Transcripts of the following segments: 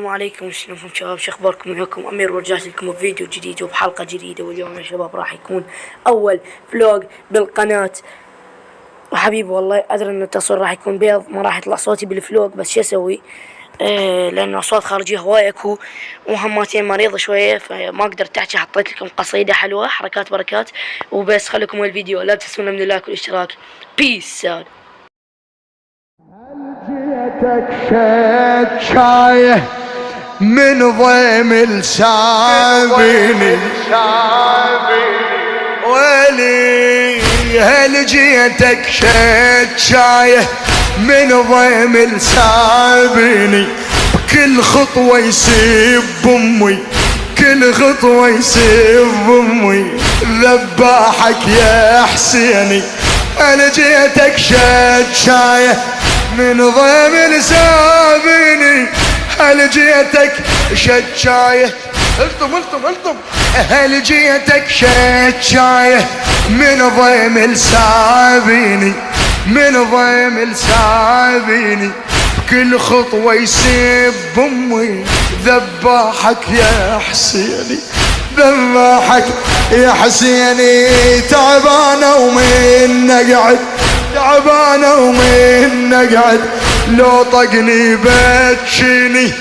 السلام عليكم، شلونكم شباب؟ شو اخباركم؟ معكم امير ورجعت لكم بفيديو جديد وبحلقه جديده. واليوم يا شباب راح يكون اول فلوج بالقناه. وحبيبي والله ادري ان التصوير راح يكون بيض، ما راح يطلع صوتي بالفلوج، بس شو اسوي؟ لانه اصوات خارجيه هواي اكو وهماتين مريضه شويه، فما قدرت احكي. حطيت لكم قصيده حلوه حركات بركات وبس. خليكم الفيديو، لا تنسونا من اللايك والاشتراك. بيس اوت. جيتك شايه من ضيم سابيني ويلي، هل جيتك شايه من ضيم سابيني، بكل خطوه يسيب امي، كل خطوه يسيب امي، ذباحك يا حسيني. هل جيتك شايه من ضيم سابيني، هل جيتك شايه، الطم هل جيتك شايه من ضيم سابيني، من ضيم سابيني، كل خطوه يسيب امي، ذباحك يا حسيني، ذباحك يا حسيني. تعبانه ومن قعد، تعبانه ومن قعد، لو طقني بتشيني،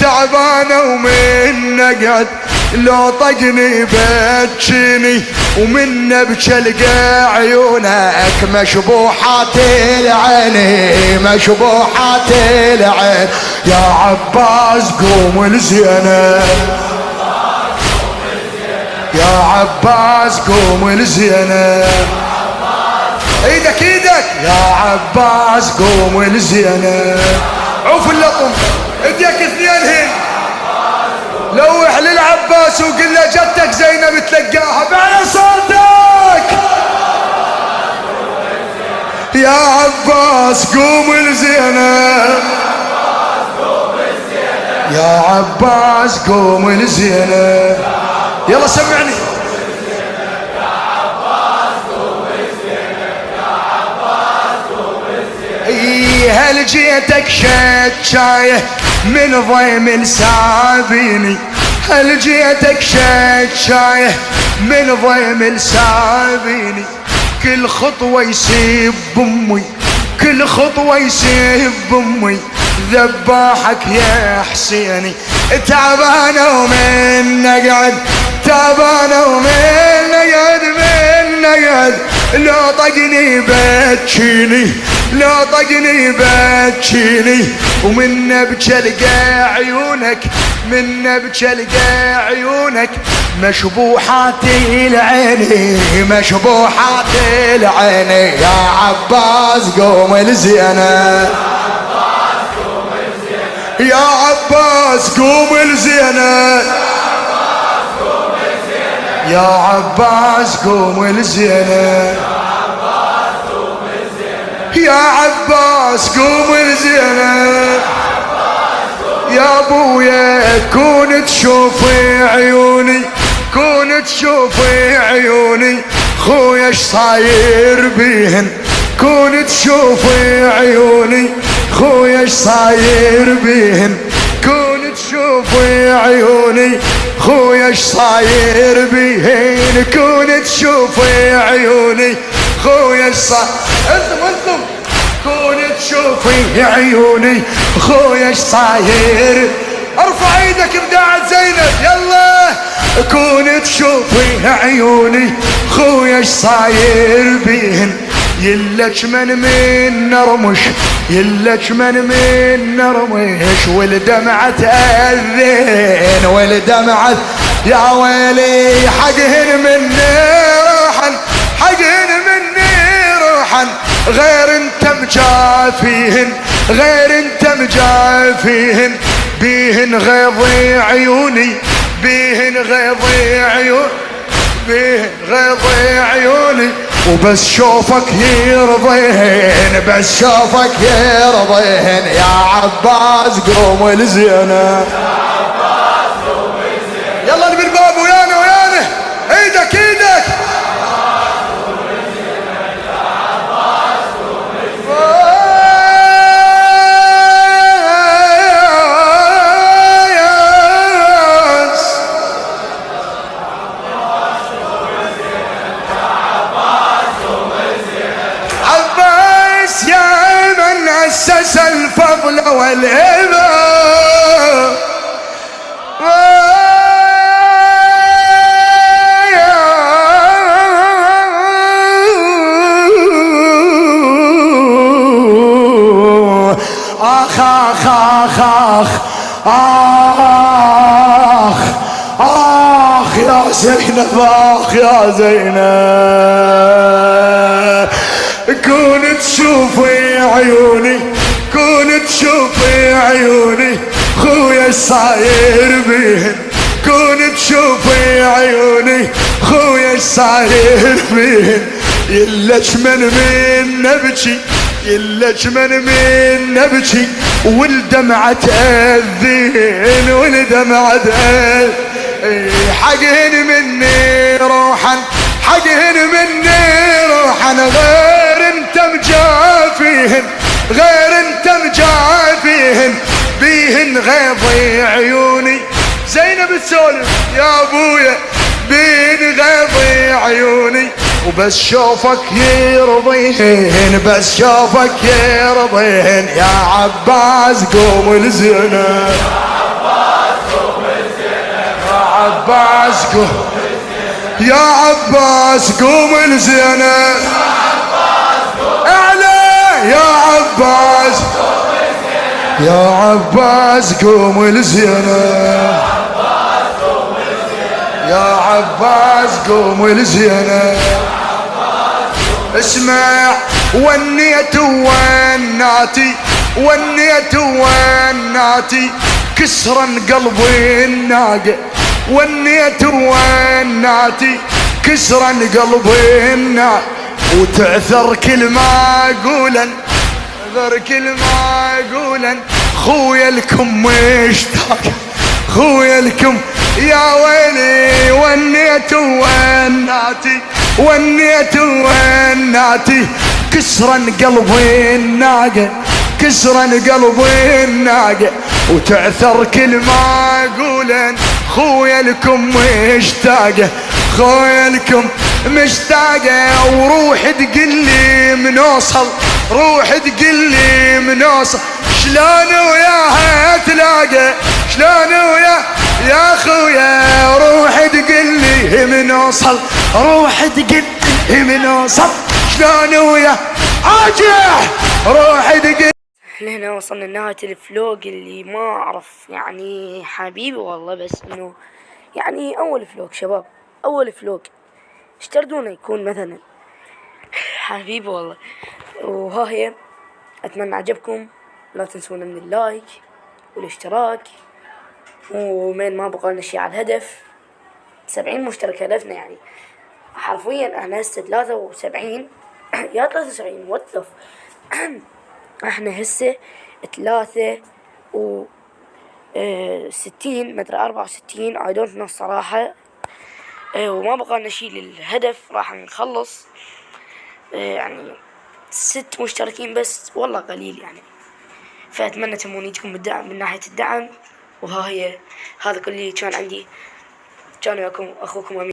تعبانه ومن قعد، لو طقني بتشيني، ومن ابكي القى عيونك مشبوحات العين، مشبوحات العين. يا عباس قوم الزينه، يا عباس قوم الزينه، ايدك ايدك يا عباس قوم الزينه. عوف اللطم ايديك اثنين هن، لوح للعباس وقل له جدتك زينب تلقاها بعلى صوتك. يا عباس قوم الزينه، يا عباس قوم الزينه. يلا سمعني. هل جيتك شايه من ضيم سابيني، هل جيتك شايه من ضيم سابيني، كل خطوه يسيب امي، كل خطوه يسيب امي، ذباحك يا حسيني. تعبانه ومن قعد، تعبانه ومن قعد، من قعد، لو طقني بتشيني، لو طقني بتشيني، ومن ابكي القى عيونك، من ابكي القى عيونك مشبوحات العين، مشبوحات العين. يا عباس قوم الزينه، يا عباس قوم الزينه، يا عباس قوم الزينه، يا عباس قوم الزينه. يا ابويا كون تشوفي عيوني، كون تشوفي عيوني، خويا اش صاير بيهن، كون تشوفي عيوني، خويا اش صاير بيهن، كون تشوفي عيوني، خويا اش صاير بيهن، كون تشوفي عيوني، خويا اش صاير. انتم كون تشوفي عيوني، خويا اش صاير. ارفع ايدك بداعة زينب يلا. كون تشوفي عيوني، خويا اش صاير بيهن، يلك من نرمش، يلك من نرمش، والدمعة تأذن، والدمعة يا ويلي، حقهن مني روحا، حقهن مني روحا، غير انت مجافيهن، غير انت مجافيهن، بيهن غيظي عيوني، بيهن غيظي عيوني، بيهن غيظي عيوني، وبس شوفك يرضيهن، بس شوفك يرضيهن. يا عباس قوم الزينه، يلا نبي الباب ويانا ويانا، ايدك ايدك. الهبة آخ آخ آخ آخ آخ آخ يا زينب آخ يا زينب كون تشوفي عيوني كون تشوفي عيوني خويا صاير بيهن كون تشوفي عيوني خويا صاير بيهن يلجمن من نبكي يلجمن من نبكي والدمعة تأذين والدمعة تأذين حقهن مني روحا حقهن مني روحا غير انت مجافيهن غير انت مجافيهن بيهن غيظي عيوني زينب تسولف يا ابويا بيهن غيظي عيوني وبس شوفك يرضيهن بس شوفك يرضيهن يا عباس قوم الزينب يا عباس قوم يا عباس قوم الزينب اعلى يا عباس يا عباس قوم الزينب يا عباس قوم الزينب اسمع ونيت وناتي ونيت وناتي كسرا قلبي الناقة ونيت وناتي كسرا قلبي الناقة وتعثر كل ما اقولا تعثر كل ما اقولا خويا لكم مشتاق خويا لكم يا ويلي ونيت وناتي ونيت وناتي كسرا قلبي الناقة كسرا قلبي الناقة وتعثر كل ما اقولا خويا لكم مشتاقة خويا لكم مشتاقة وروح تقلي من اوصل روح تقلي من اوصل شلون وياها تلاقى شلون وياها يا خويا روح تقلي من اوصل روح تقلي من اوصل شلون وياها اجح روح تقلي. لهنا وصلنا لنهاية الفلوق اللي ما اعرف يعني حبيبي والله بس انه يعني اول فلوق شباب اول فلوق اشتردونه يكون مثلا حبيبي والله. وها هي اتمنى عجبكم لا تنسونا من اللايك والاشتراك ومن ما بقى لنا شي على الهدف 70 مشترك هدفنا يعني حرفيا احنا هسه 73 يا 73 واتف احنا هسه 63 مدري 64 اي دونت نو الصراحة وما بقى لنا شي للهدف راح نخلص يعني 6 مشتركين بس والله قليل يعني. فأتمنى تمونيتكم بالدعم من ناحية الدعم. وها هي هذا كل اللي كان عندي كان وياكم أخوكم أمين.